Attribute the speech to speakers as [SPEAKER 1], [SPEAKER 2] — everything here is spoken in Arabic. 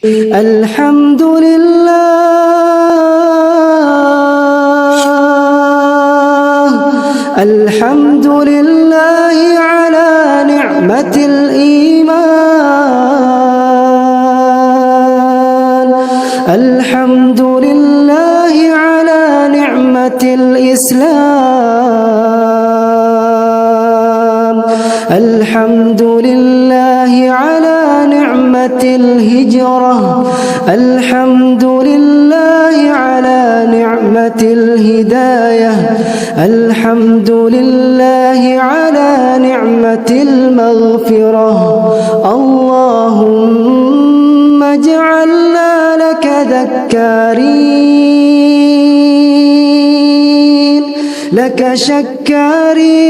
[SPEAKER 1] الحمد لله الحمد لله على نعمة الإيمان الحمد لله على نعمة الإسلام الحمد لله على نعمة الهجرة الحمد لله على نعمة الهداية الحمد لله على نعمة المغفرة اللهم اجعلنا لك ذكارين لك شكارين